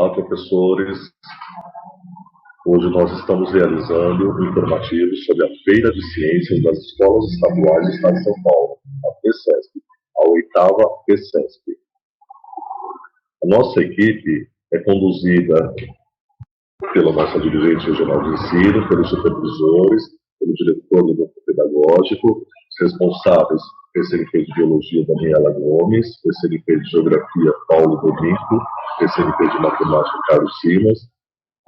Olá, professores. Hoje nós estamos realizando um informativo sobre a Feira de Ciências das Escolas Estaduais do Estado de São Paulo, a FECESP, a 8ª FECESP. A nossa equipe é conduzida pela nossa dirigente regional de ensino, pelos supervisores, pelo diretor do grupo pedagógico, os responsáveis, PCNP de Biologia, Daniela Gomes, PCNP de Geografia, Paulo Domingo, PCNP de Matemática, Carlos Simas,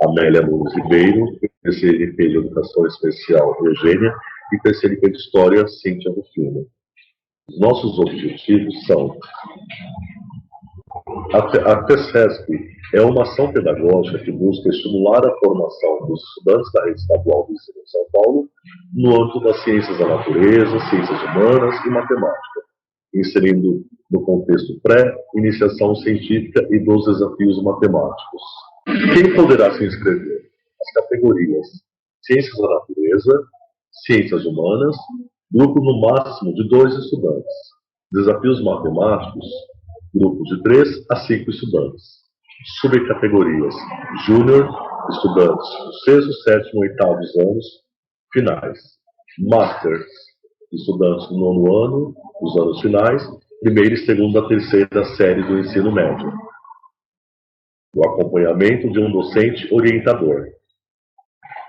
Amélia Nunes Ribeiro, PCNP de Educação Especial, Eugênia, e PCNP de História, Cíntia Rufino. Os nossos objetivos são: a FECESP é uma ação pedagógica que busca estimular a formação dos estudantes da rede estadual do ensino de São Paulo no âmbito das ciências da natureza, ciências humanas e matemática, inserindo no contexto pré-iniciação científica e dos desafios matemáticos. Quem poderá se inscrever? As categorias Ciências da Natureza, Ciências Humanas, grupo no máximo de 2 estudantes. Desafios Matemáticos, grupo de 3 a 5 estudantes. Subcategorias Júnior, estudantes do 6º, 7º e 8º anos finais. Master, estudantes do 9º ano, dos anos finais, 1ª, 2ª, 3ª série do ensino médio. O acompanhamento de um docente orientador.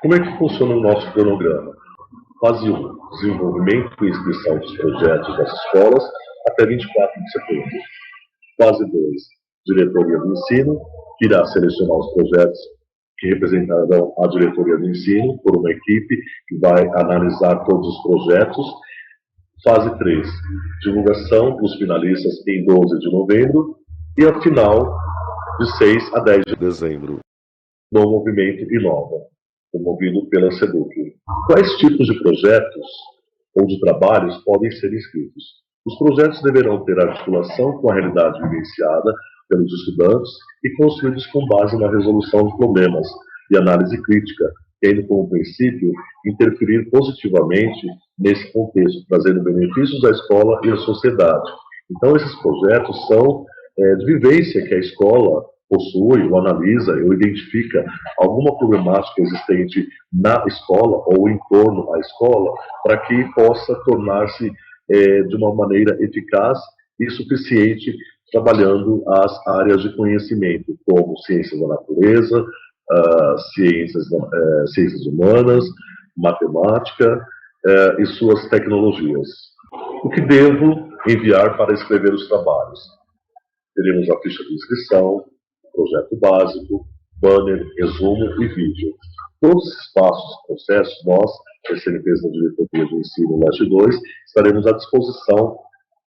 Como é que funciona o nosso cronograma? Fase 1, desenvolvimento e inscrição dos projetos das escolas até 24 de setembro. Fase 2, diretoria do ensino, que irá selecionar os projetos que representarão a diretoria do ensino por uma equipe que vai analisar todos os projetos. Fase 3, divulgação dos finalistas em 12 de novembro e a final de 6 a 10 de dezembro, no Movimento Inova, promovido pela SEDUC. Quais tipos de projetos ou de trabalhos podem ser inscritos? Os projetos deverão ter articulação com a realidade vivenciada pelos estudantes e construídos com base na resolução de problemas e análise crítica, tendo como princípio interferir positivamente nesse contexto, trazendo benefícios à escola e à sociedade. Então, esses projetos são de vivência que a escola possui, ou analisa, ou identifica alguma problemática existente na escola ou em torno à escola, para que possa tornar-se de uma maneira eficaz e suficiente, trabalhando as áreas de conhecimento, como ciências da natureza, ciências humanas, matemática e suas tecnologias. O que devo enviar para escrever os trabalhos? Teremos a ficha de inscrição, projeto básico, banner, resumo e vídeo. Todos esses passos, processos, nós, PCNPs da Diretoria de Ensino Leste 2, estaremos à disposição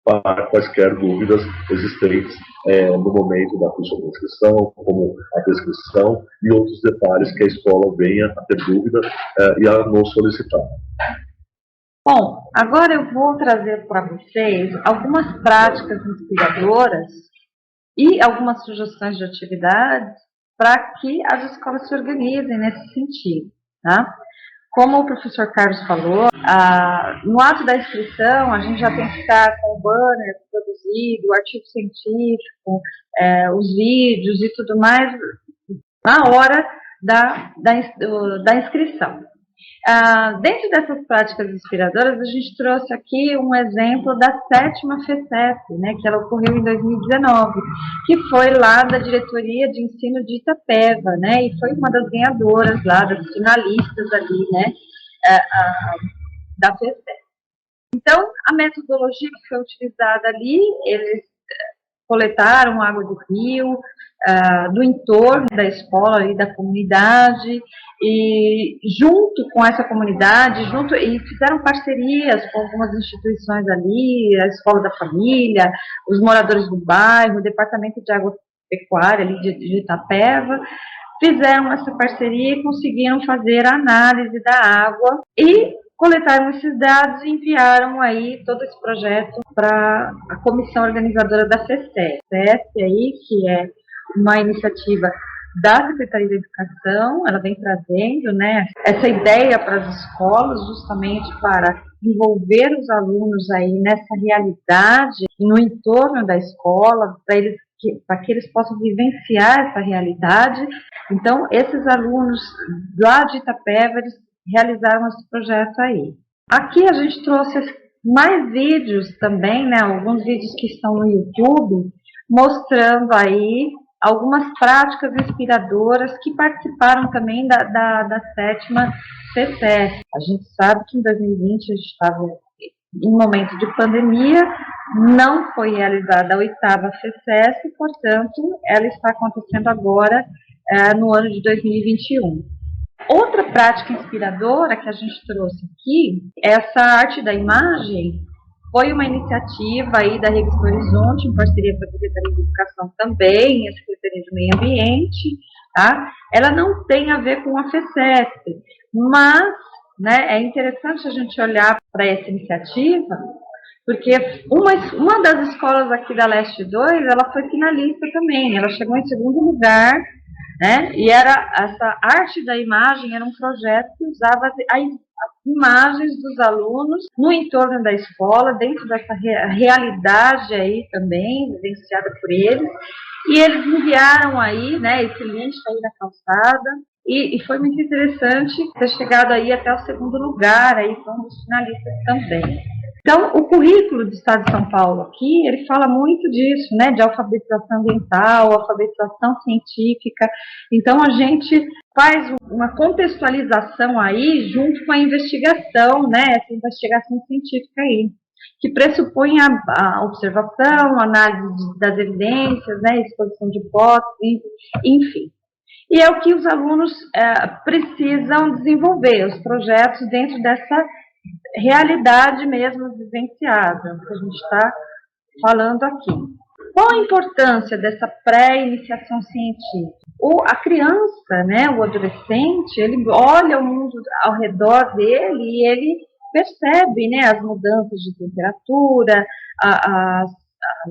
para quaisquer dúvidas existentes no momento da ficha de inscrição, como a descrição e outros detalhes que a escola venha a ter dúvida e a nos solicitar. Bom, agora eu vou trazer para vocês algumas práticas inspiradoras e algumas sugestões de atividades para que as escolas se organizem nesse sentido, tá? Como o professor Carlos falou, no ato da inscrição a gente já tem que estar com o banner produzido, o artigo científico, os vídeos e tudo mais na hora da inscrição. Dentro dessas práticas inspiradoras, a gente trouxe aqui um exemplo da 7ª FECESP, né, que ela ocorreu em 2019, que foi lá da Diretoria de Ensino de Itapeva, né, e foi uma das ganhadoras lá, das finalistas ali, né, da FECESP. Então, a metodologia que foi utilizada ali, eles coletaram água do rio, do entorno da escola e da comunidade, e junto com essa comunidade, e fizeram parcerias com algumas instituições ali, a Escola da Família, os moradores do bairro, o Departamento de Agropecuária ali de Itapeva, fizeram essa parceria e conseguiram fazer a análise da água e coletaram esses dados e enviaram aí todo esse projeto para a comissão organizadora da FECESP. FECESP aí, que é uma iniciativa da Secretaria da Educação, ela vem trazendo, né, essa ideia para as escolas, justamente para envolver os alunos aí nessa realidade, no entorno da escola, para eles para que eles possam vivenciar essa realidade. Então, esses alunos lá de Itapeva, eles realizaram esse projeto aí. Aqui a gente trouxe mais vídeos também, né, alguns vídeos que estão no YouTube, mostrando aí algumas práticas inspiradoras que participaram também da 7ª FECESP. A gente sabe que em 2020 a gente estava em momento de pandemia, não foi realizada a 8ª FECESP, portanto, ela está acontecendo agora no ano de 2021. Outra prática inspiradora que a gente trouxe aqui, essa arte da imagem, foi uma iniciativa aí da Revista Horizonte, em parceria com a Secretaria de Educação também, e a Secretaria de Meio Ambiente, tá? Ela não tem a ver com a FECESP, mas, né, é interessante a gente olhar para essa iniciativa, porque uma das escolas aqui da Leste 2, ela foi finalista também, ela chegou em 2º lugar, né? E essa arte da imagem era um projeto que usava as imagens dos alunos no entorno da escola, dentro dessa realidade aí também, vivenciada por eles, e eles enviaram aí, né, esse lixo aí na calçada, e foi muito interessante ter chegado aí até o 2º lugar, aí foi um dos finalistas também. Então, o currículo do Estado de São Paulo aqui, ele fala muito disso, né, de alfabetização ambiental, alfabetização científica. Então, a gente faz uma contextualização aí junto com a investigação, né, essa investigação científica aí, que pressupõe a observação, análise das evidências, né, exposição de hipóteses, enfim. E é o que os alunos precisam desenvolver, os projetos dentro dessa realidade mesmo vivenciada, que a gente está falando aqui. Qual a importância dessa pré-iniciação científica? A criança, né, o adolescente, ele olha o mundo ao redor dele e ele percebe, né, as mudanças de temperatura, as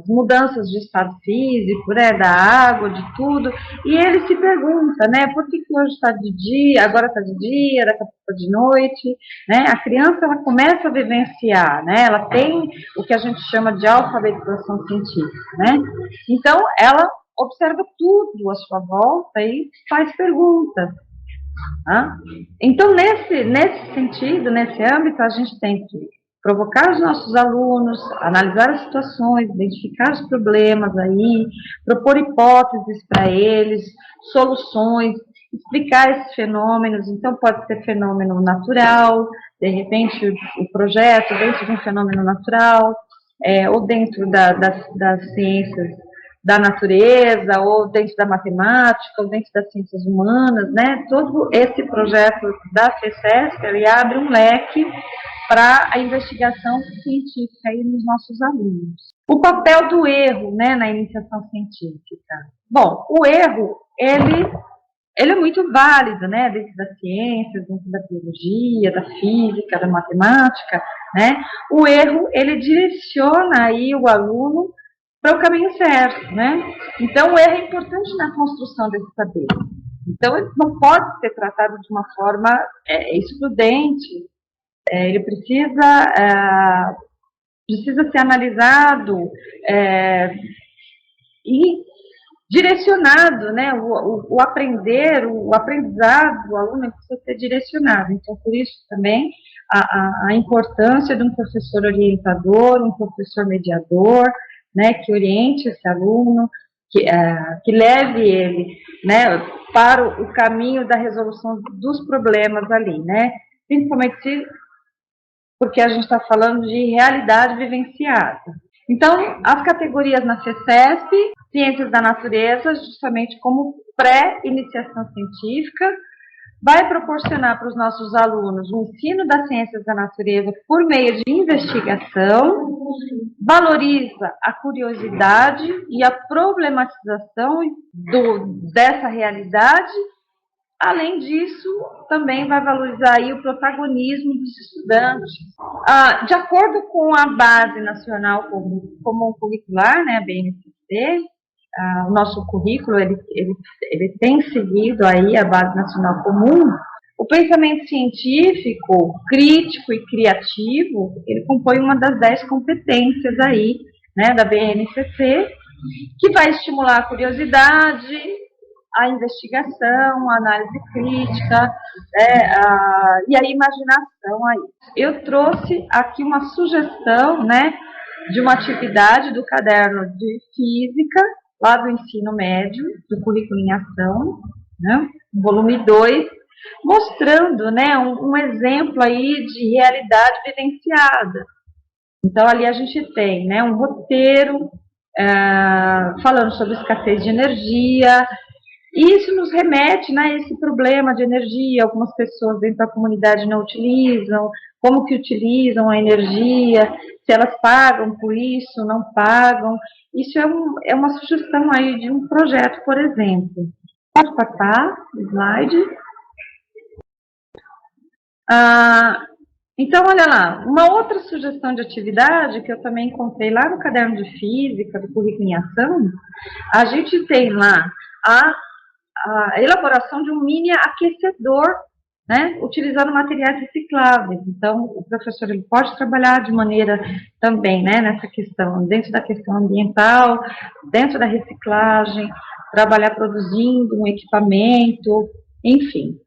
mudanças de estado físico, né, da água, de tudo, e ele se pergunta, né, por que hoje está de dia, agora está de dia, daqui a pouco está de noite, né? A criança, ela começa a vivenciar, né, ela tem o que a gente chama de alfabetização científica, né, então ela observa tudo à sua volta e faz perguntas. Tá? Então, nesse sentido, nesse âmbito, a gente tem que provocar os nossos alunos, analisar as situações, identificar os problemas aí, propor hipóteses para eles, soluções, explicar esses fenômenos. Então, pode ser fenômeno natural, de repente o projeto dentro de um fenômeno natural, ou dentro das ciências da natureza, ou dentro da matemática, ou dentro das ciências humanas, né? Todo esse projeto da FECESP, ele abre um leque para a investigação científica aí nos nossos alunos. O papel do erro, né, na iniciação científica. Bom, o erro, ele é muito válido, né, dentro das ciências, dentro da biologia, da física, da matemática, né? O erro, ele direciona aí o aluno para o caminho certo, né? Então, o erro é importante na construção desse saber. Então, ele não pode ser tratado de uma forma excludente. Ele precisa ser analisado e direcionado, né? O aprendizado do aluno precisa ser direcionado. Então, por isso também a importância de um professor orientador, um professor mediador, né? Que oriente esse aluno, que leve ele, né? Para o caminho da resolução dos problemas ali, né? Principalmente porque a gente está falando de realidade vivenciada. Então, as categorias na FECESP, Ciências da Natureza, justamente como pré-iniciação científica, vai proporcionar para os nossos alunos o ensino das ciências da natureza por meio de investigação, valoriza a curiosidade e a problematização dessa realidade. Além disso, também vai valorizar aí o protagonismo dos estudantes. De acordo com a Base Nacional Comum Curricular, né, a BNCC, o nosso currículo ele tem seguido aí a Base Nacional Comum. O pensamento científico, crítico e criativo, ele compõe uma das 10 competências aí, né, da BNCC, que vai estimular a curiosidade, a investigação, a análise crítica, e a imaginação aí. Eu trouxe aqui uma sugestão, né, de uma atividade do caderno de física, lá do ensino médio, do currículo em ação, né, volume 2, mostrando, né, um exemplo aí de realidade vivenciada. Então, ali a gente tem, né, um roteiro falando sobre escassez de energia, e isso nos remete, né, a esse problema de energia. Algumas pessoas dentro da comunidade não utilizam, como que utilizam a energia, se elas pagam por isso, não pagam. Isso é uma sugestão aí de um projeto, por exemplo. Pode passar o slide. Então, olha lá, uma outra sugestão de atividade que eu também encontrei lá no caderno de física do currículo em ação, a gente tem lá a elaboração de um mini aquecedor, né, utilizando materiais recicláveis. Então, o professor ele pode trabalhar de maneira também, né, nessa questão, dentro da questão ambiental, dentro da reciclagem, trabalhar produzindo um equipamento, enfim.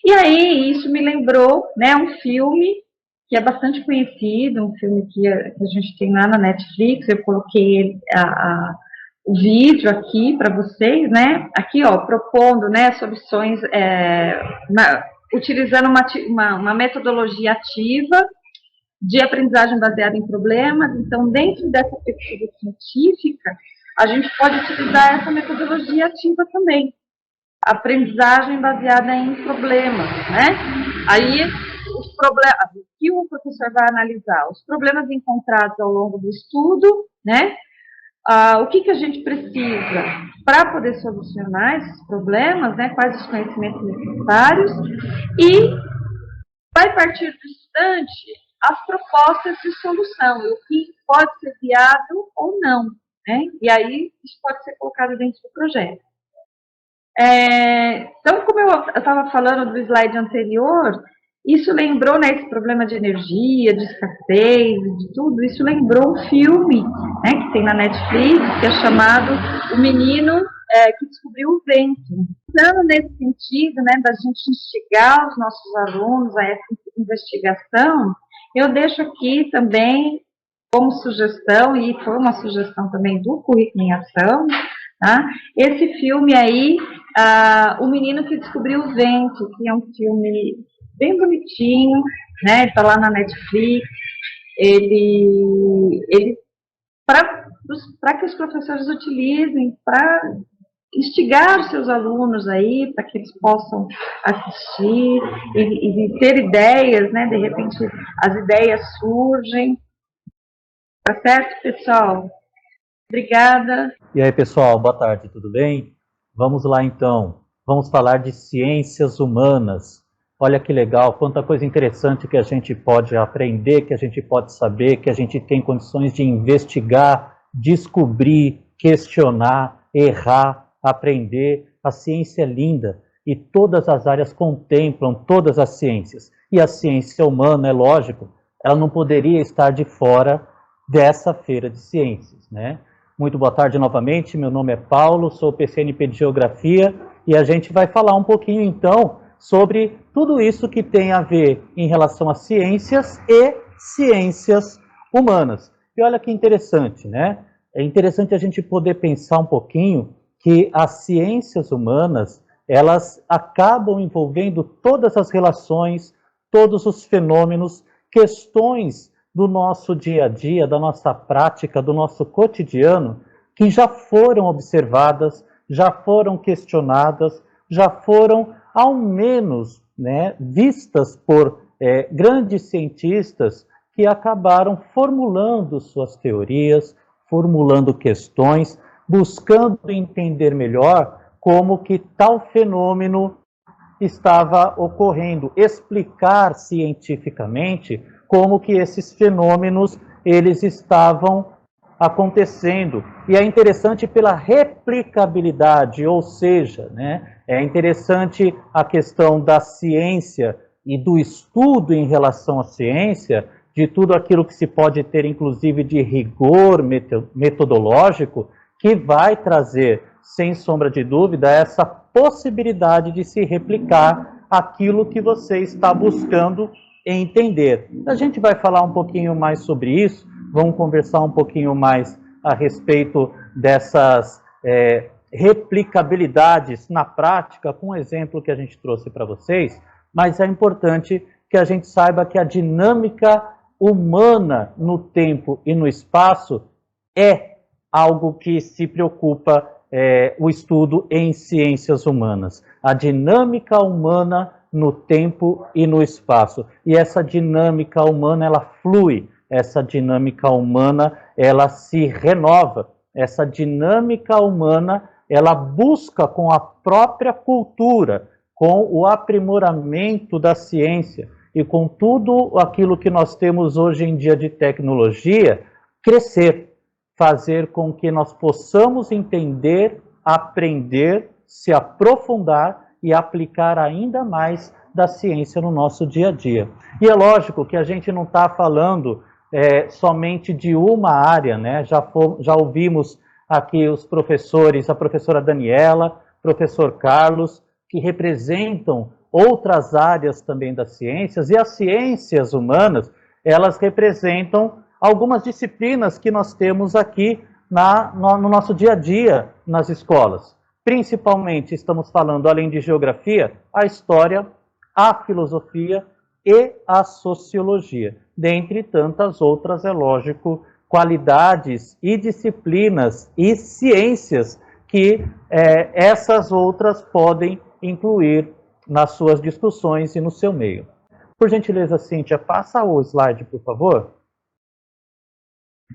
E aí, isso me lembrou, né, um filme que é bastante conhecido, um filme que a gente tem lá na Netflix. Eu coloquei o vídeo aqui para vocês, né, aqui, ó, propondo, né, soluções, utilizando uma metodologia ativa de aprendizagem baseada em problemas. Então, dentro dessa pesquisa científica, a gente pode utilizar essa metodologia ativa também. Aprendizagem baseada em problemas, né? Aí, os problemas, o que o professor vai analisar? Os problemas encontrados ao longo do estudo, né? O que a gente precisa para poder solucionar esses problemas, né? Quais os conhecimentos necessários, e vai partir do estudante as propostas de solução, o que pode ser viável ou não, né? E aí, isso pode ser colocado dentro do projeto. Então, como eu estava falando do slide anterior, isso lembrou, né, esse problema de energia, de escassez, de tudo, isso lembrou um filme, né, que tem na Netflix, que é chamado O Menino que Descobriu o Vento. Pensando nesse sentido, né, da gente instigar os nossos alunos a essa investigação, eu deixo aqui também como sugestão, e foi uma sugestão também do Currículo em Ação, tá? Esse filme aí, O Menino que Descobriu o Vento, que é um filme bem bonitinho, né? Está lá na Netflix. Ele para que os professores utilizem, para instigar os seus alunos aí, para que eles possam assistir e ter ideias, né? De repente, as ideias surgem. Tá certo, pessoal? Obrigada. E aí, pessoal, boa tarde, tudo bem? Vamos lá, então. Vamos falar de ciências humanas. Olha que legal, quanta coisa interessante que a gente pode aprender, que a gente pode saber, que a gente tem condições de investigar, descobrir, questionar, errar, aprender. A ciência é linda e todas as áreas contemplam todas as ciências. E a ciência humana, é lógico, ela não poderia estar de fora dessa feira de ciências, né? Muito boa tarde novamente, meu nome é Paulo, sou PCNP de Geografia e a gente vai falar um pouquinho então sobre tudo isso que tem a ver em relação a ciências e ciências humanas. E olha que interessante, né? É interessante a gente poder pensar um pouquinho que as ciências humanas, elas acabam envolvendo todas as relações, todos os fenômenos, questões do nosso dia a dia, da nossa prática, do nosso cotidiano, que já foram observadas, já foram questionadas, já foram, ao menos, né, vistas por grandes cientistas que acabaram formulando suas teorias, formulando questões, buscando entender melhor como que tal fenômeno estava ocorrendo, explicar cientificamente como que esses fenômenos eles estavam acontecendo. E é interessante pela replicabilidade, ou seja, né, é interessante a questão da ciência e do estudo em relação à ciência, de tudo aquilo que se pode ter, inclusive, de rigor metodológico, que vai trazer, sem sombra de dúvida, essa possibilidade de se replicar aquilo que você está buscando entender. A gente vai falar um pouquinho mais sobre isso, vamos conversar um pouquinho mais a respeito dessas replicabilidades na prática, com o exemplo que a gente trouxe para vocês, mas é importante que a gente saiba que a dinâmica humana no tempo e no espaço é algo que se preocupa o estudo em ciências humanas. A dinâmica humana no tempo e no espaço. E essa dinâmica humana, ela flui, essa dinâmica humana, ela se renova, essa dinâmica humana, ela busca com a própria cultura, com o aprimoramento da ciência e com tudo aquilo que nós temos hoje em dia de tecnologia, crescer, fazer com que nós possamos entender, aprender, se aprofundar e aplicar ainda mais da ciência no nosso dia a dia. E é lógico que a gente não está falando somente de uma área, né? Já ouvimos aqui os professores, a professora Daniela, professor Carlos, que representam outras áreas também das ciências, e as ciências humanas, elas representam algumas disciplinas que nós temos aqui no nosso dia a dia nas escolas. Principalmente, estamos falando, além de geografia, a história, a filosofia e a sociologia. Dentre tantas outras, é lógico, qualidades e disciplinas e ciências que essas outras podem incluir nas suas discussões e no seu meio. Por gentileza, Cíntia, passa o slide, por favor.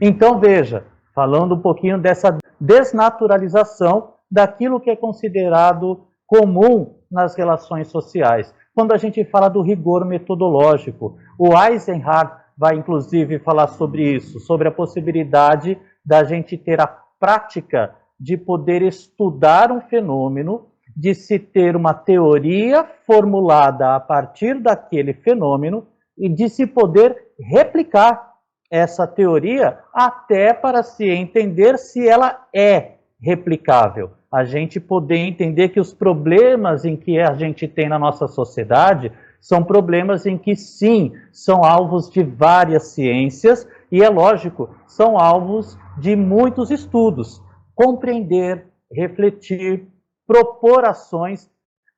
Então, veja, falando um pouquinho dessa desnaturalização daquilo que é considerado comum nas relações sociais. Quando a gente fala do rigor metodológico, o Eisenhardt vai inclusive falar sobre isso, sobre a possibilidade da gente ter a prática de poder estudar um fenômeno, de se ter uma teoria formulada a partir daquele fenômeno e de se poder replicar essa teoria até para se entender se ela é replicável. A gente poder entender que os problemas em que a gente tem na nossa sociedade são problemas em que, sim, são alvos de várias ciências e, é lógico, são alvos de muitos estudos. Compreender, refletir, propor ações,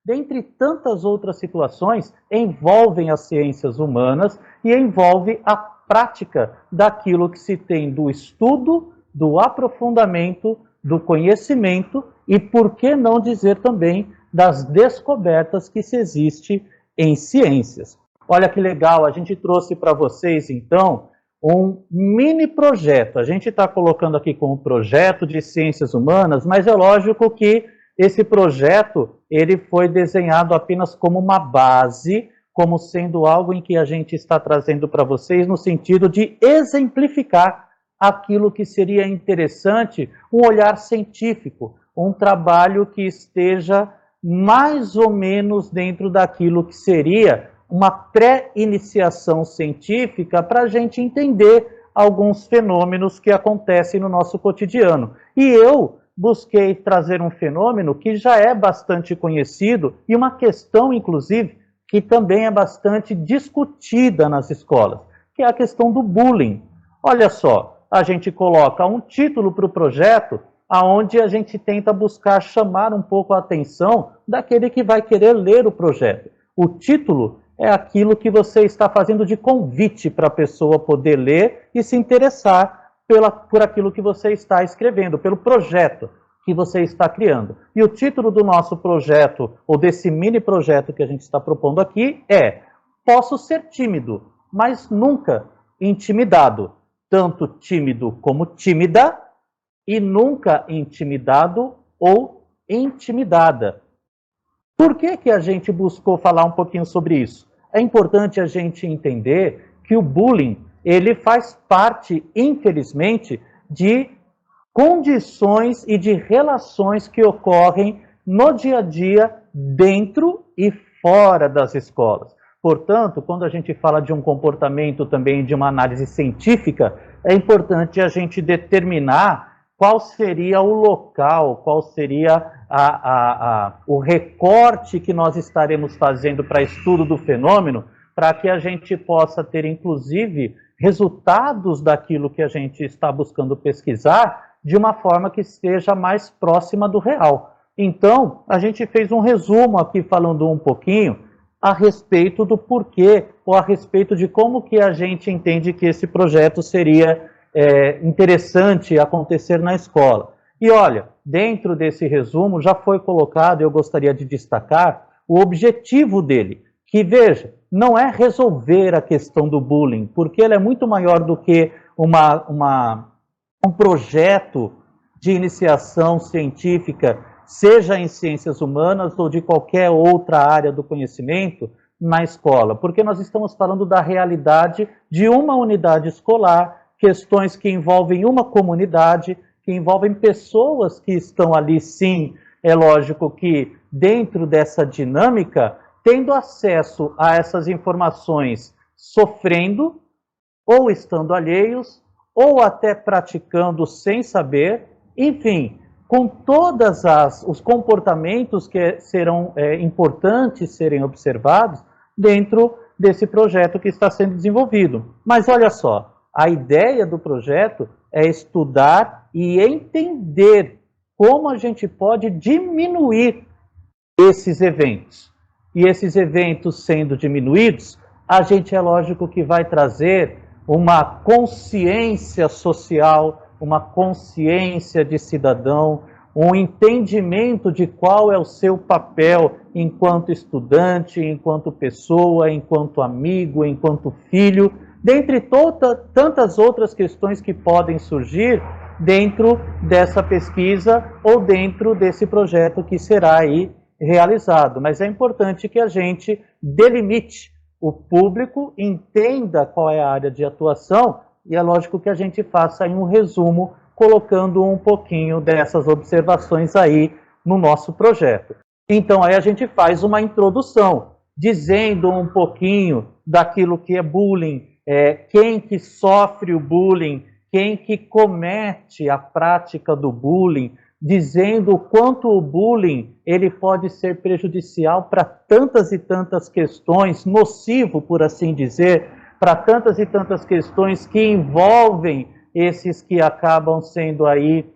dentre tantas outras situações, envolvem as ciências humanas e envolve a prática daquilo que se tem do estudo, do aprofundamento, do conhecimento e, por que não dizer também, das descobertas que se existe em ciências. Olha que legal, a gente trouxe para vocês, então, um mini projeto. A gente está colocando aqui como projeto de ciências humanas, mas é lógico que esse projeto ele foi desenhado apenas como uma base, como sendo algo em que a gente está trazendo para vocês no sentido de exemplificar aquilo que seria interessante, um olhar científico, um trabalho que esteja mais ou menos dentro daquilo que seria uma pré-iniciação científica para a gente entender alguns fenômenos que acontecem no nosso cotidiano. E eu busquei trazer um fenômeno que já é bastante conhecido e uma questão, inclusive, que também é bastante discutida nas escolas, que é a questão do bullying. Olha só, a gente coloca um título para o projeto, onde a gente tenta buscar chamar um pouco a atenção daquele que vai querer ler o projeto. O título é aquilo que você está fazendo de convite para a pessoa poder ler e se interessar por aquilo que você está escrevendo, pelo projeto que você está criando. E o título do nosso projeto, ou desse mini projeto que a gente está propondo aqui, é Posso ser tímido, mas nunca intimidado. Tanto tímido como tímida, e nunca intimidado ou intimidada. Por que a gente buscou falar um pouquinho sobre isso? É importante a gente entender que o bullying, ele faz parte, infelizmente, de condições e de relações que ocorrem no dia a dia, dentro e fora das escolas. Portanto, quando a gente fala de um comportamento também de uma análise científica, é importante a gente determinar qual seria o local, qual seria o recorte que nós estaremos fazendo para estudo do fenômeno, para que a gente possa ter, inclusive, resultados daquilo que a gente está buscando pesquisar de uma forma que esteja mais próxima do real. Então, a gente fez um resumo aqui falando um pouquinho a respeito do porquê, ou a respeito de como que a gente entende que esse projeto seria interessante acontecer na escola. E olha, dentro desse resumo já foi colocado, eu gostaria de destacar, o objetivo dele, que veja, não é resolver a questão do bullying, porque ele é muito maior do que um projeto de iniciação científica, seja em ciências humanas ou de qualquer outra área do conhecimento na escola, porque nós estamos falando da realidade de uma unidade escolar, questões que envolvem uma comunidade, que envolvem pessoas que estão ali, sim, é lógico que dentro dessa dinâmica, tendo acesso a essas informações, sofrendo, ou estando alheios, ou até praticando sem saber, enfim, com todos os comportamentos que serão importantes serem observados dentro desse projeto que está sendo desenvolvido. Mas olha só, a ideia do projeto é estudar e entender como a gente pode diminuir esses eventos. E esses eventos sendo diminuídos, a gente é lógico que vai trazer uma consciência social, uma consciência de cidadão, um entendimento de qual é o seu papel enquanto estudante, enquanto pessoa, enquanto amigo, enquanto filho, dentre tantas outras questões que podem surgir dentro dessa pesquisa ou dentro desse projeto que será aí realizado. Mas é importante que a gente delimite o público, entenda qual é a área de atuação e é lógico que a gente faça aí um resumo colocando um pouquinho dessas observações aí no nosso projeto. Então aí a gente faz uma introdução, dizendo um pouquinho daquilo que é bullying, quem que sofre o bullying, quem que comete a prática do bullying, dizendo o quanto o bullying ele pode ser prejudicial para tantas e tantas questões, nocivo, por assim dizer, para tantas e tantas questões que envolvem esses que acabam sendo aí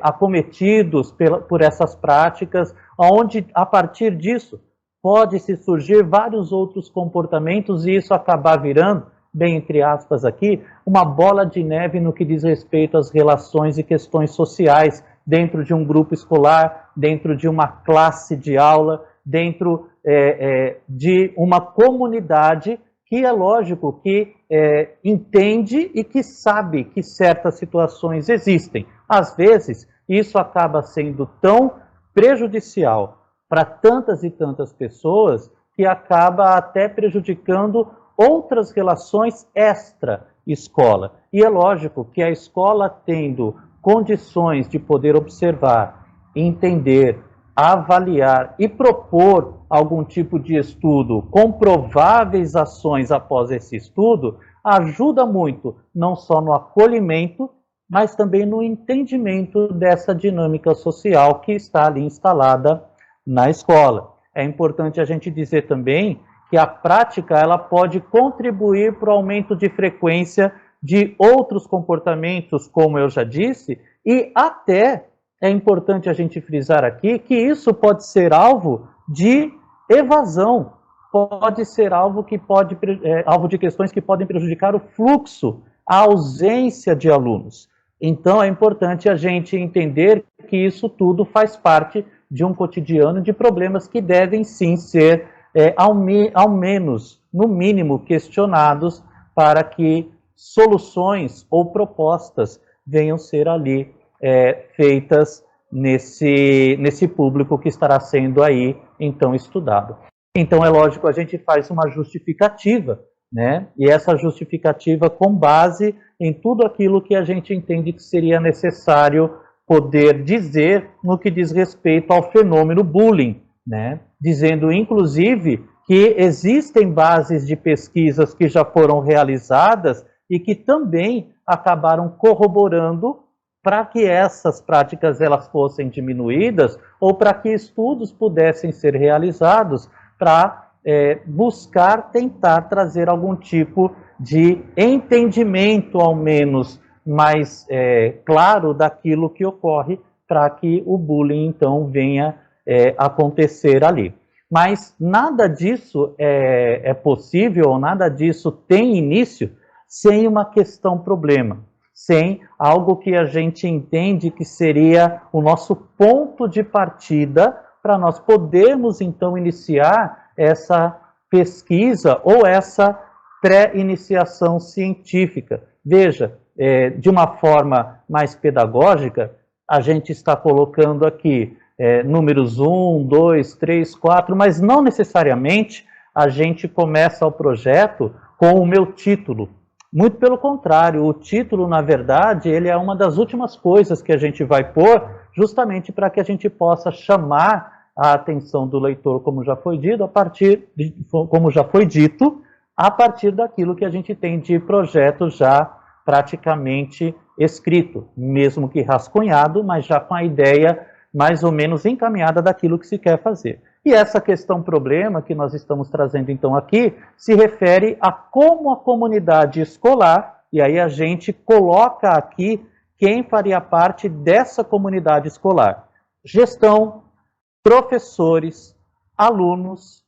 acometidos por essas práticas, onde a partir disso pode-se surgir vários outros comportamentos e isso acabar virando, bem entre aspas aqui, uma bola de neve no que diz respeito às relações e questões sociais dentro de um grupo escolar, dentro de uma classe de aula, dentro de uma comunidade que é lógico que entende e que sabe que certas situações existem. Às vezes, isso acaba sendo tão prejudicial para tantas e tantas pessoas que acaba até prejudicando outras relações extra-escola. E é lógico que a escola tendo condições de poder observar, entender, avaliar e propor algum tipo de estudo, comprováveis ações após esse estudo, ajuda muito, não só no acolhimento, mas também no entendimento dessa dinâmica social que está ali instalada na escola. É importante a gente dizer também que a prática ela pode contribuir para o aumento de frequência de outros comportamentos, como eu já disse, e até é importante a gente frisar aqui que isso pode ser alvo de evasão, pode ser alvo de questões que podem prejudicar o fluxo, a ausência de alunos. Então é importante a gente entender que isso tudo faz parte de um cotidiano de problemas que devem sim ser, ao menos, no mínimo, questionados para que soluções ou propostas venham ser ali feitas nesse público que estará sendo aí, então, estudado. Então, é lógico, a gente faz uma justificativa, né? E essa justificativa com base em tudo aquilo que a gente entende que seria necessário poder dizer no que diz respeito ao fenômeno bullying, né? Dizendo, inclusive, que existem bases de pesquisas que já foram realizadas e que também acabaram corroborando para que essas práticas elas fossem diminuídas ou para que estudos pudessem ser realizados para buscar tentar trazer algum tipo de entendimento, ao menos mais claro, daquilo que ocorre para que o bullying então venha acontecer ali. Mas nada disso é possível, nada disso tem início sem uma questão-problema, sem algo que a gente entende que seria o nosso ponto de partida para nós podermos então iniciar essa pesquisa ou essa pré-iniciação científica. Veja, de uma forma mais pedagógica, a gente está colocando aqui números 1, 2, 3, 4, mas não necessariamente a gente começa o projeto com o meu título. Muito pelo contrário, o título, na verdade, ele é uma das últimas coisas que a gente vai pôr, justamente para que a gente possa chamar a atenção do leitor, como já foi dito, a partir daquilo que a gente tem de projeto já praticamente escrito, mesmo que rascunhado, mas já com a ideia mais ou menos encaminhada daquilo que se quer fazer. E essa questão-problema que nós estamos trazendo então aqui se refere a como a comunidade escolar, e aí a gente coloca aqui quem faria parte dessa comunidade escolar: gestão, professores, alunos,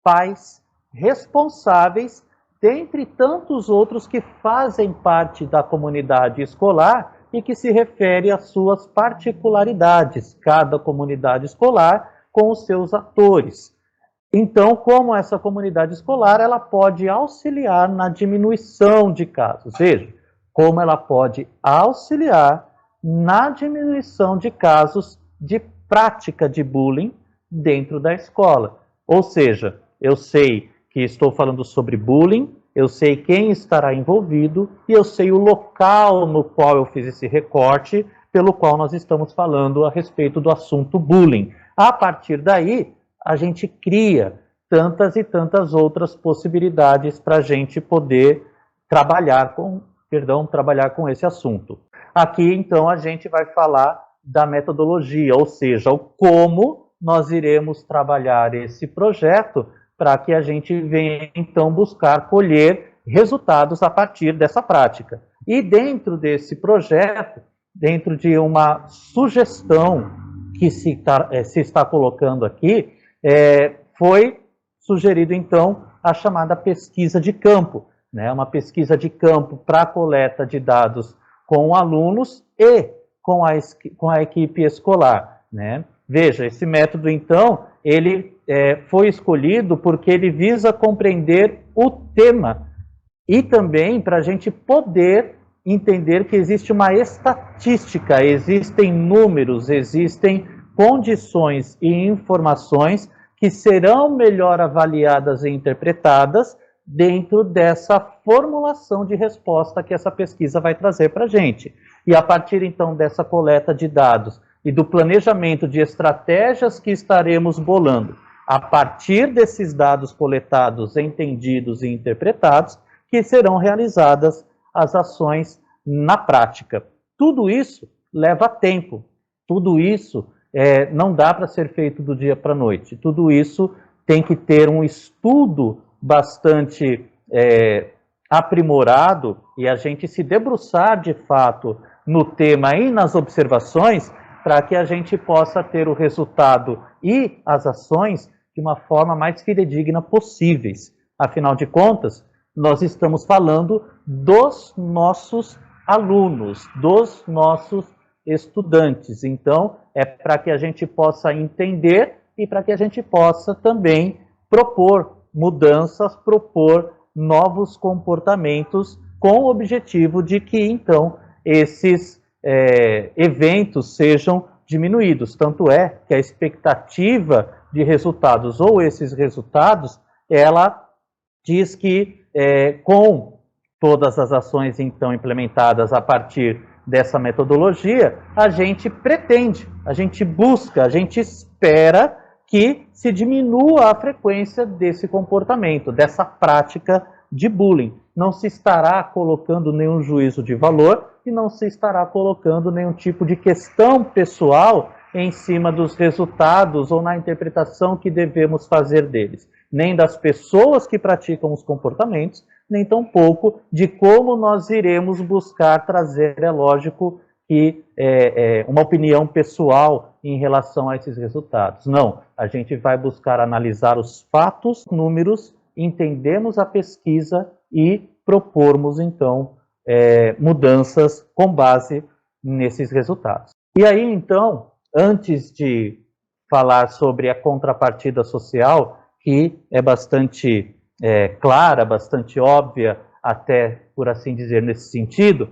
pais, responsáveis, dentre tantos outros que fazem parte da comunidade escolar e que se refere às suas particularidades, cada comunidade escolar com os seus atores. Então, como essa comunidade escolar, ela pode auxiliar na diminuição de casos. Veja, como ela pode auxiliar na diminuição de casos de prática de bullying dentro da escola. Ou seja, eu sei que estou falando sobre bullying, eu sei quem estará envolvido e eu sei o local no qual eu fiz esse recorte, pelo qual nós estamos falando a respeito do assunto bullying. A partir daí, a gente cria tantas e tantas outras possibilidades para a gente poder trabalhar com esse assunto. Aqui, então, a gente vai falar da metodologia, ou seja, o como nós iremos trabalhar esse projeto para que a gente venha, então, buscar colher resultados a partir dessa prática. E dentro desse projeto, dentro de uma sugestão que se está colocando aqui, foi sugerido, então, a chamada pesquisa de campo, né? Uma pesquisa de campo para a coleta de dados com alunos e com a equipe escolar, né? Veja, esse método, então, ele foi escolhido porque ele visa compreender o tema e também para a gente poder entender que existe uma estatística, existem números, existem condições e informações que serão melhor avaliadas e interpretadas dentro dessa formulação de resposta que essa pesquisa vai trazer para a gente. E a partir, então, dessa coleta de dados e do planejamento de estratégias que estaremos bolando, a partir desses dados coletados, entendidos e interpretados, que serão realizadas as ações na prática. Tudo isso leva tempo, tudo isso não dá para ser feito do dia para a noite, tudo isso tem que ter um estudo bastante aprimorado e a gente se debruçar de fato no tema e nas observações para que a gente possa ter o resultado e as ações de uma forma mais fidedigna possíveis. Afinal de contas, nós estamos falando dos nossos alunos, dos nossos estudantes. Então, é para que a gente possa entender e para que a gente possa também propor mudanças, propor novos comportamentos com o objetivo de que, então, esses eventos sejam diminuídos. Tanto é que a expectativa de resultados ou esses resultados, ela diz que com todas as ações então implementadas a partir dessa metodologia, a gente pretende, a gente busca, a gente espera que se diminua a frequência desse comportamento, dessa prática de bullying. não se estará colocando nenhum juízo de valor e não se estará colocando nenhum tipo de questão pessoal em cima dos resultados ou na interpretação que devemos fazer deles, nem das pessoas que praticam os comportamentos, nem tampouco de como nós iremos buscar trazer, é lógico, que uma opinião pessoal em relação a esses resultados. Não, a gente vai buscar analisar os fatos, números, entendermos a pesquisa e propormos, então, mudanças com base nesses resultados. E aí, então, antes de falar sobre a contrapartida social, que é bastante clara, bastante óbvia, até por assim dizer, nesse sentido,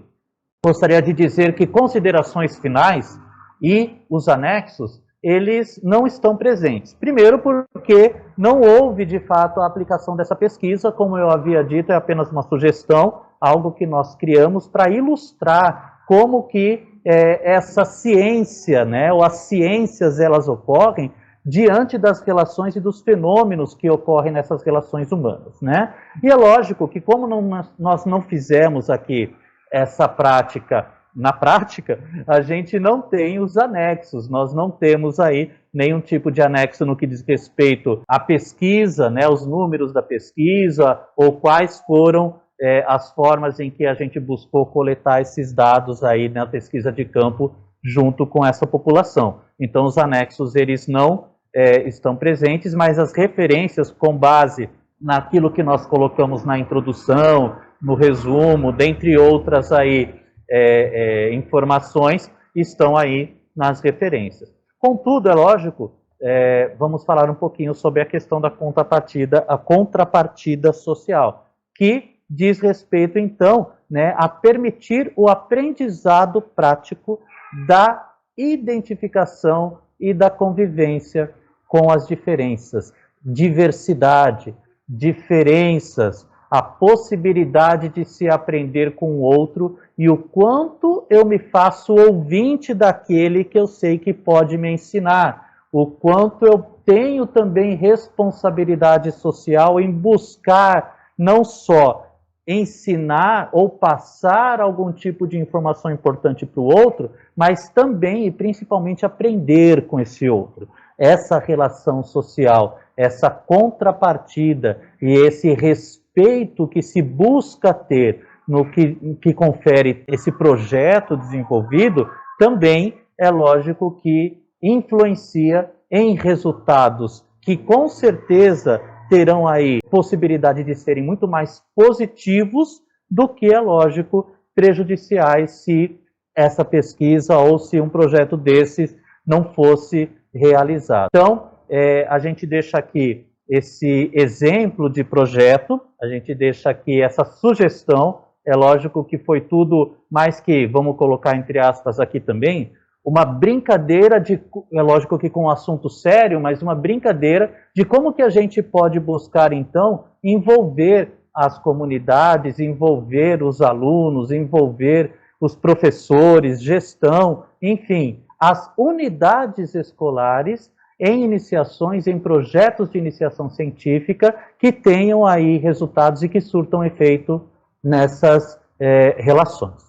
gostaria de dizer que considerações finais e os anexos, eles não estão presentes. Primeiro porque não houve, de fato, a aplicação dessa pesquisa, como eu havia dito, é apenas uma sugestão, algo que nós criamos para ilustrar como que essa ciência, né, ou as ciências, elas ocorrem diante das relações e dos fenômenos que ocorrem nessas relações humanas, né? E é lógico que como nós não fizemos aqui essa prática, na prática, a gente não tem os anexos, nós não temos aí nenhum tipo de anexo no que diz respeito à pesquisa, né, os números da pesquisa, ou quais foram as formas em que a gente buscou coletar esses dados aí na pesquisa de campo junto com essa população. Então, os anexos, eles não estão presentes, mas as referências com base naquilo que nós colocamos na introdução, no resumo, dentre outras aí, informações, estão aí nas referências. Contudo, é lógico, vamos falar um pouquinho sobre a questão da contrapartida, a contrapartida social, que diz respeito, então, né, a permitir o aprendizado prático da identificação e da convivência com as diferenças, diversidade, diferenças, a possibilidade de se aprender com o outro e o quanto eu me faço ouvinte daquele que eu sei que pode me ensinar, o quanto eu tenho também responsabilidade social em buscar não só ensinar ou passar algum tipo de informação importante para o outro, mas também e principalmente aprender com esse outro. Essa relação social, essa contrapartida e esse respeito que se busca ter no que confere esse projeto desenvolvido, também é lógico que influencia em resultados que com certeza terão aí possibilidade de serem muito mais positivos do que, é lógico, prejudiciais se essa pesquisa ou se um projeto desses não fosse realizado. Então, a gente deixa aqui esse exemplo de projeto, a gente deixa aqui essa sugestão, é lógico que foi tudo mais que, vamos colocar entre aspas aqui também, uma brincadeira é lógico que com um assunto sério, mas uma brincadeira de como que a gente pode buscar, então, envolver as comunidades, envolver os alunos, envolver os professores, gestão, enfim, as unidades escolares em iniciações, em projetos de iniciação científica que tenham aí resultados e que surtam efeito nessas relações.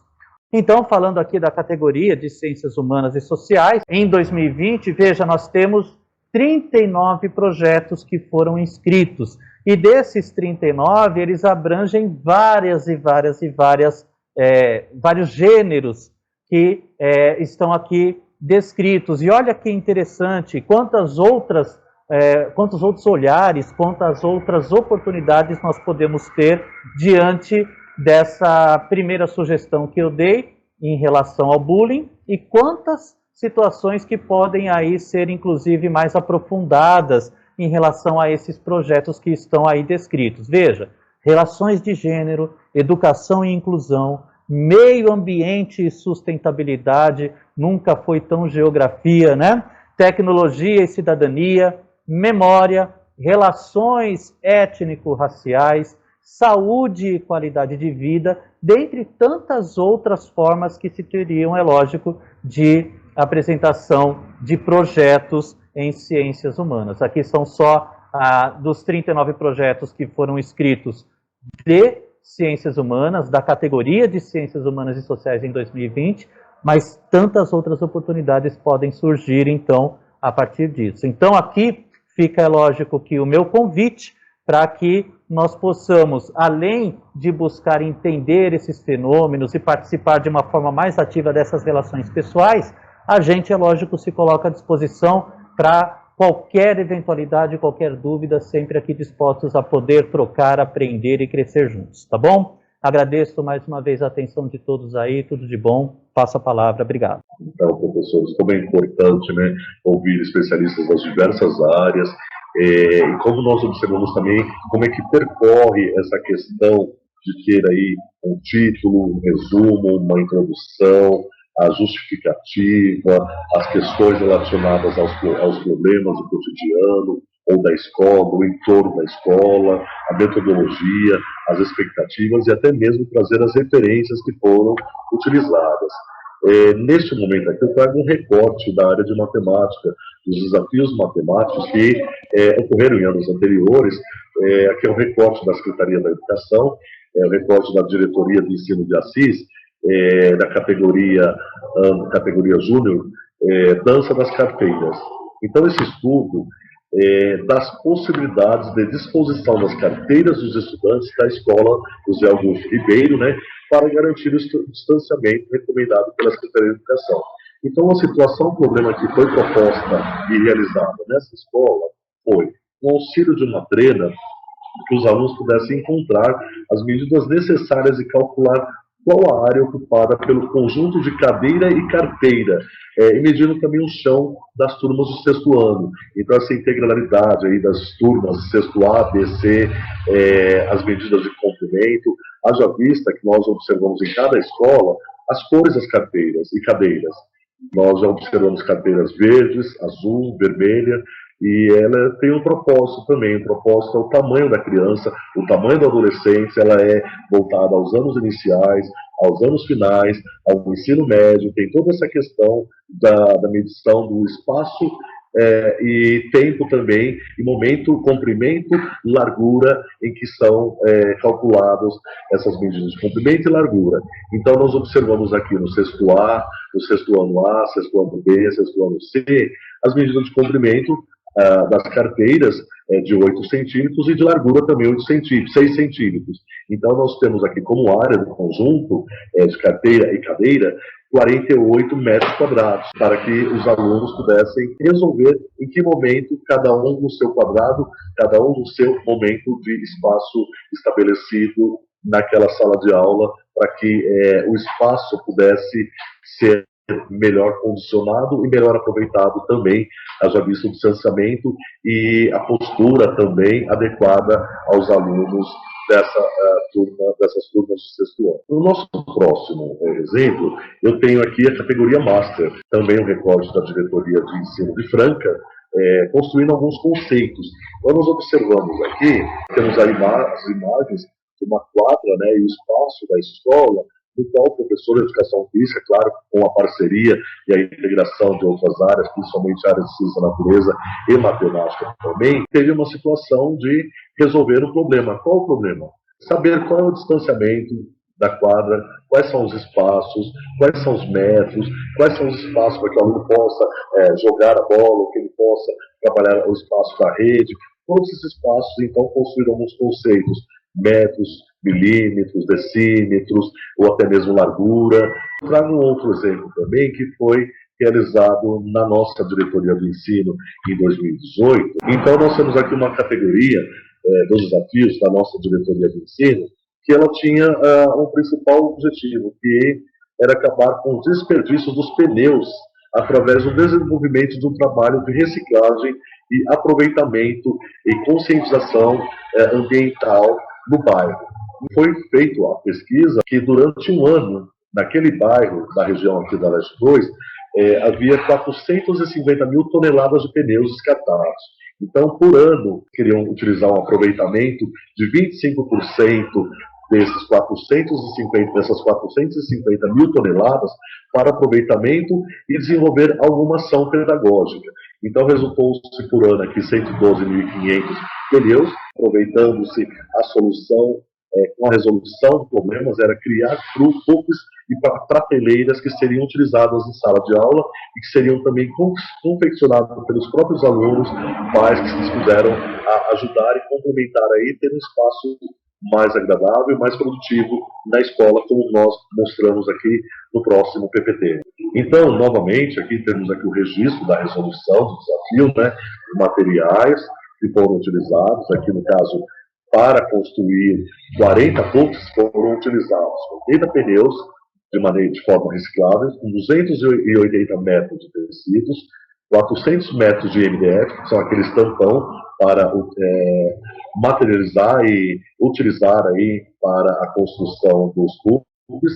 Então, falando aqui da categoria de Ciências Humanas e Sociais, em 2020, veja, nós temos 39 projetos que foram inscritos. E desses 39, eles abrangem vários gêneros que estão aqui descritos. E olha que interessante, quantos outros olhares, quantas outras oportunidades nós podemos ter diante dessa primeira sugestão que eu dei em relação ao bullying e quantas situações que podem aí ser inclusive mais aprofundadas em relação a esses projetos que estão aí descritos. Veja, relações de gênero, educação e inclusão, meio ambiente e sustentabilidade, nunca foi tão geografia, né? Tecnologia e cidadania, memória, relações étnico-raciais, saúde e qualidade de vida, dentre tantas outras formas que se teriam, é lógico, de apresentação de projetos em ciências humanas. Aqui são só dos 39 projetos que foram escritos de Ciências Humanas, da categoria de Ciências Humanas e Sociais em 2020, mas tantas outras oportunidades podem surgir, então, a partir disso. Então, aqui fica, é lógico, que o meu convite para que nós possamos, além de buscar entender esses fenômenos e participar de uma forma mais ativa dessas relações pessoais, a gente, é lógico, se coloca à disposição para qualquer eventualidade, qualquer dúvida, sempre aqui dispostos a poder trocar, aprender e crescer juntos, tá bom? Agradeço mais uma vez a atenção de todos aí, tudo de bom, passo a palavra, obrigado. Então, professores, como é importante, né, ouvir especialistas das diversas áreas, e como nós observamos também, como é que percorre essa questão de ter aí um título, um resumo, uma introdução, a justificativa, as questões relacionadas aos problemas do cotidiano, ou da escola, do entorno da escola, a metodologia, as expectativas e até mesmo trazer as referências que foram utilizadas. Neste momento aqui eu trago um recorte da área de matemática, dos desafios matemáticos que ocorreram em anos anteriores. Aqui é um recorte da Secretaria da Educação, o recorte da Diretoria de Ensino de Assis, da categoria Júnior, Dança das Carteiras. Então, esse estudo das possibilidades de disposição das carteiras dos estudantes da escola José Augusto Ribeiro, né, para garantir o distanciamento recomendado pela Secretaria de Educação. Então, a situação, o problema que foi proposta e realizada nessa escola foi o auxílio de uma trena que os alunos pudessem encontrar as medidas necessárias e calcular qual a área ocupada pelo conjunto de cadeira e carteira, e medindo também o chão das turmas do sexto ano. Então, essa integralidade aí das turmas, sexto A, B, C, as medidas de comprimento, haja vista que nós observamos em cada escola as cores das carteiras e cadeiras. Nós já observamos carteiras verdes, azul, vermelha, e ela tem um propósito também, o propósito é o tamanho da criança, o tamanho da adolescência, ela é voltada aos anos iniciais, aos anos finais, ao ensino médio, tem toda essa questão da medição do espaço e tempo também, e momento, comprimento, largura, em que são calculados essas medidas de comprimento e largura. Então, nós observamos aqui no sexto A, no sexto ano A, sexto ano B, sexto ano C, as medidas de comprimento das carteiras de 8 centímetros e de largura também 8 centímetros, 6 centímetros. Então, nós temos aqui como área do conjunto de carteira e cadeira 48 metros quadrados, para que os alunos pudessem resolver em que momento, cada um no seu quadrado, cada um no seu momento de espaço estabelecido naquela sala de aula, para que o espaço pudesse ser melhor condicionado e melhor aproveitado também, haja visto o distanciamento e a postura também adequada aos alunos dessas turmas do sexto ano. No nosso próximo exemplo, eu tenho aqui a categoria Master, também um recorte da Diretoria de Ensino de Franca, construindo alguns conceitos. Então, nós observamos aqui, temos as imagens de uma quadra, né, e o espaço da escola, no qual o professor de Educação Física, claro, com a parceria e a integração de outras áreas, principalmente áreas de Ciência da Natureza e Matemática também, teve uma situação de resolver o problema. Qual o problema? Saber qual é o distanciamento da quadra, quais são os espaços, quais são os metros, quais são os espaços para que o aluno possa jogar a bola, que ele possa trabalhar o espaço da rede. Todos esses espaços, então, construíram alguns conceitos, metros, milímetros, decímetros, ou até mesmo largura. Trago um outro exemplo também, que foi realizado na nossa diretoria do ensino em 2018. Então, nós temos aqui uma categoria dos desafios da nossa diretoria do ensino, que ela tinha um principal objetivo, que era acabar com os desperdícios dos pneus através do desenvolvimento de um trabalho de reciclagem e aproveitamento e conscientização ambiental no bairro. Foi feita a pesquisa que durante um ano, naquele bairro da região aqui da Leste 2, havia 450 mil toneladas de pneus descartados. Então, por ano, queriam utilizar um aproveitamento de 25% dessas 450 mil toneladas para aproveitamento e desenvolver alguma ação pedagógica. Então, resultou-se por ano aqui 112.500 pneus, aproveitando-se a solução com a resolução de problemas era criar grupos e prateleiras que seriam utilizadas em sala de aula e que seriam também confeccionadas pelos próprios alunos, pais que se dispuseram a ajudar e complementar aí, ter um espaço mais agradável e mais produtivo na escola, como nós mostramos aqui no próximo PPT. Então, novamente, aqui temos aqui o registro da resolução do desafio, né, materiais que foram utilizados, aqui no caso, para construir 40 tubos foram utilizados 80 pneus de forma reciclável, com 280 metros de tecidos, 400 metros de MDF, que são aqueles tampão para materializar e utilizar aí para a construção dos tubos,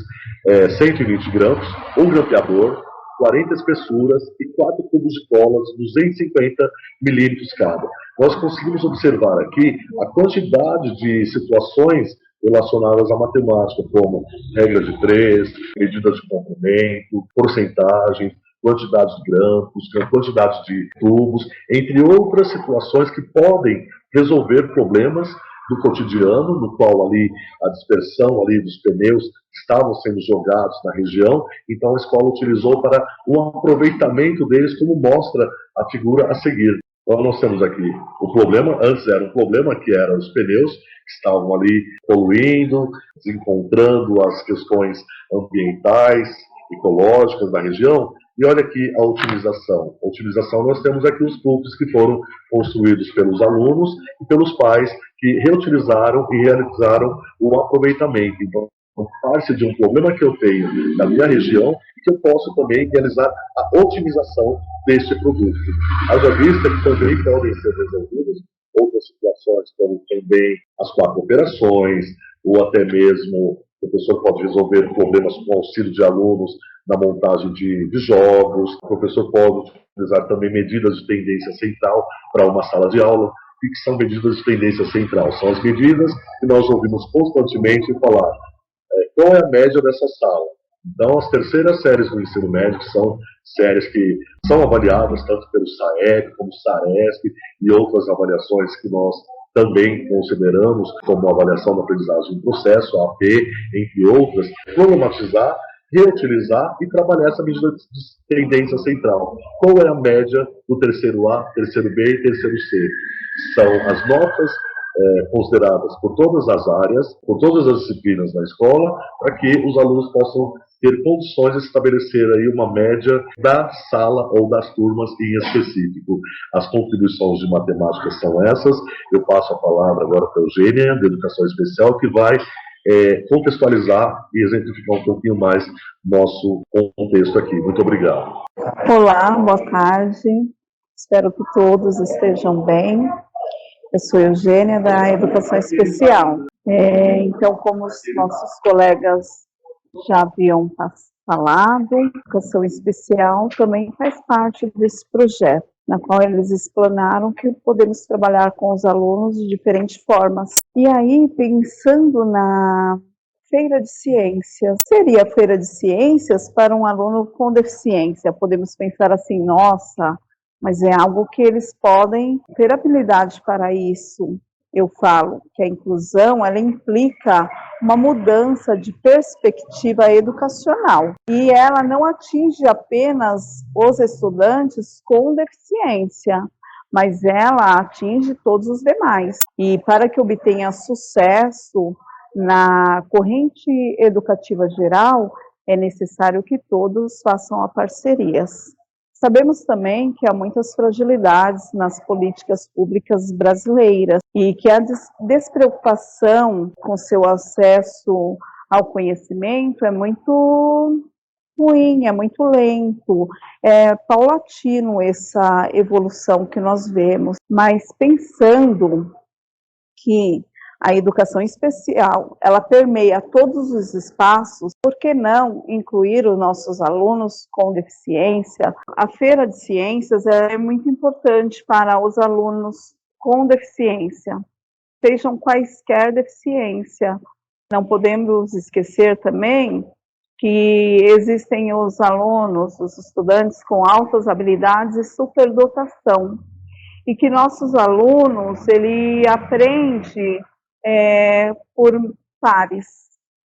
120 grampos, um grampeador, 40 espessuras e 4 cubos de colas, 250 milímetros cada. Nós conseguimos observar aqui a quantidade de situações relacionadas à matemática, como regra de 3, medidas de comprimento, porcentagem, quantidade de grampos, quantidade de tubos, entre outras situações que podem resolver problemas do cotidiano, no qual ali a dispersão ali dos pneus estavam sendo jogados na região, então a escola utilizou para um aproveitamento deles, como mostra a figura a seguir. Então nós temos aqui o problema, antes era um problema que eram os pneus, que estavam ali poluindo, desencontrando as questões ambientais, ecológicas da região, e olha aqui a utilização. A utilização, nós temos aqui os clubes que foram construídos pelos alunos e pelos pais que reutilizaram e realizaram o aproveitamento. Então, parte de um problema que eu tenho na minha região e que eu posso também realizar a otimização deste produto. Haja vista que também podem ser resolvidas outras situações, como também as 4 operações, ou até mesmo o professor pode resolver problemas com auxílio de alunos na montagem de jogos, o professor pode utilizar também medidas de tendência central para uma sala de aula. O que são medidas de tendência central? São as medidas que nós ouvimos constantemente falar. Qual é a média dessa sala? Então, as terceiras séries do ensino médio são séries que são avaliadas tanto pelo SAEB como SAESP e outras avaliações que nós também consideramos como avaliação da aprendizagem do processo, a AP, entre outras, problematizar, reutilizar e trabalhar essa medida de tendência central. Qual é a média do terceiro A, terceiro B e terceiro C? São as notas consideradas por todas as áreas, por todas as disciplinas da escola, para que os alunos possam ter condições de estabelecer aí uma média da sala ou das turmas em específico. As contribuições de matemática são essas. Eu passo a palavra agora para a Eugênia, de Educação Especial, que vai contextualizar e exemplificar um pouquinho mais nosso contexto aqui. Muito obrigado. Olá, boa tarde. Espero que todos estejam bem. Eu sou Eugênia, da Educação Especial. Então, como os nossos colegas já haviam falado, a Educação Especial também faz parte desse projeto, na qual eles explanaram que podemos trabalhar com os alunos de diferentes formas. E aí, pensando na Feira de Ciências, seria a Feira de Ciências para um aluno com deficiência? Podemos pensar assim, nossa, mas é algo que eles podem ter habilidade para isso. Eu falo que a inclusão, ela implica uma mudança de perspectiva educacional. E ela não atinge apenas os estudantes com deficiência, mas ela atinge todos os demais. E para que obtenha sucesso na corrente educativa geral, é necessário que todos façam parcerias. Sabemos também que há muitas fragilidades nas políticas públicas brasileiras e que a despreocupação com seu acesso ao conhecimento é muito ruim, é muito lento, é paulatino essa evolução que nós vemos, mas pensando que a educação especial, ela permeia todos os espaços, por que não incluir os nossos alunos com deficiência? A Feira de Ciências é muito importante para os alunos com deficiência, sejam quaisquer deficiência. Não podemos esquecer também que existem os alunos, os estudantes com altas habilidades e superdotação, e que nossos alunos, ele aprende por pares.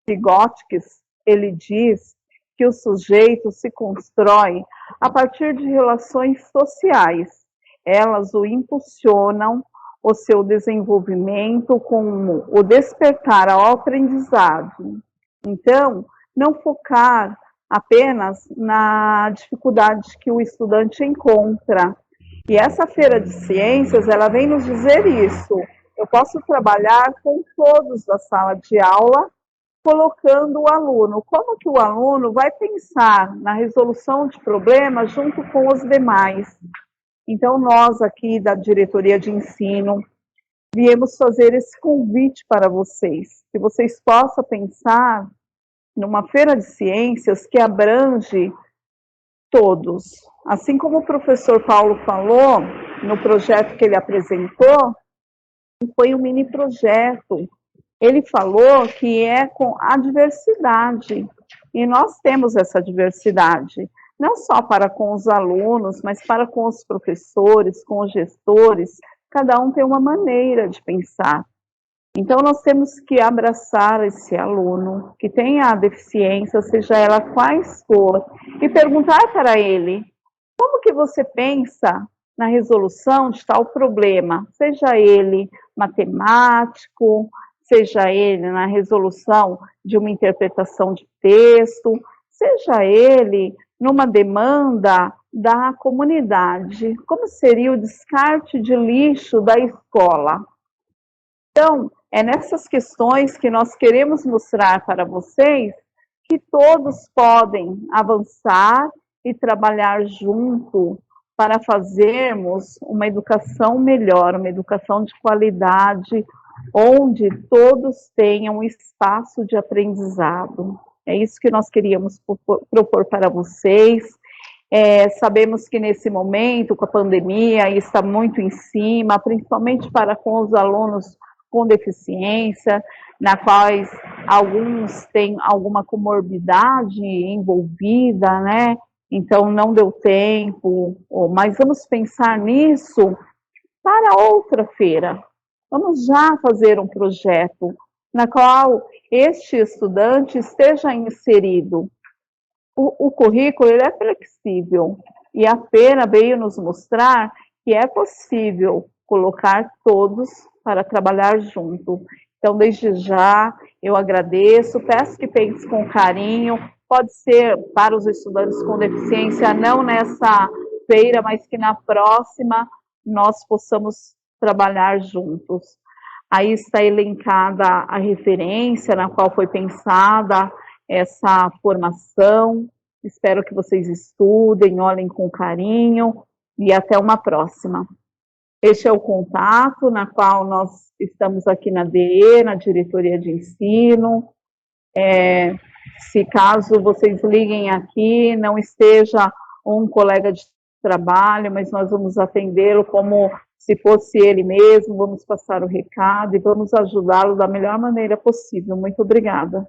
Vygotsky, ele diz que o sujeito se constrói a partir de relações sociais. Elas o impulsionam o seu desenvolvimento com o despertar ao aprendizado. Então, não focar apenas na dificuldade que o estudante encontra. E essa feira de ciências, ela vem nos dizer isso. Eu posso trabalhar com todos da sala de aula, colocando o aluno. Como que o aluno vai pensar na resolução de problemas junto com os demais? Então, nós aqui da diretoria de ensino, viemos fazer esse convite para vocês, que vocês possam pensar numa feira de ciências que abrange todos. Assim como o professor Paulo falou, no projeto que ele apresentou, foi um mini projeto. Ele falou que é com a diversidade, e nós temos essa diversidade, não só para com os alunos, mas para com os professores, com os gestores, cada um tem uma maneira de pensar. Então, nós temos que abraçar esse aluno que tem a deficiência, seja ela quais for, e perguntar para ele, como que você pensa na resolução de tal problema? Seja ele matemático, seja ele na resolução de uma interpretação de texto, seja ele numa demanda da comunidade, como seria o descarte de lixo da escola. Então, é nessas questões que nós queremos mostrar para vocês que todos podem avançar e trabalhar junto para fazermos uma educação melhor, uma educação de qualidade, onde todos tenham espaço de aprendizado. É isso que nós queríamos propor para vocês. Sabemos que nesse momento, com a pandemia, está muito em cima, principalmente para com os alunos com deficiência, na quais alguns têm alguma comorbidade envolvida, né? Então não deu tempo, mas vamos pensar nisso para outra feira. Vamos já fazer um projeto na qual este estudante esteja inserido. O currículo ele é flexível e a feira veio nos mostrar que é possível colocar todos para trabalhar junto. Então, desde já, eu agradeço, peço que pense com carinho, pode ser para os estudantes com deficiência, não nessa feira, mas que na próxima nós possamos trabalhar juntos. Aí está elencada a referência na qual foi pensada essa formação. Espero que vocês estudem, olhem com carinho e até uma próxima. Este é o contato na qual nós estamos aqui na DE, na diretoria de ensino. Se caso vocês liguem aqui, não esteja um colega de trabalho, mas nós vamos atendê-lo como se fosse ele mesmo, vamos passar o recado e vamos ajudá-lo da melhor maneira possível. Muito obrigada.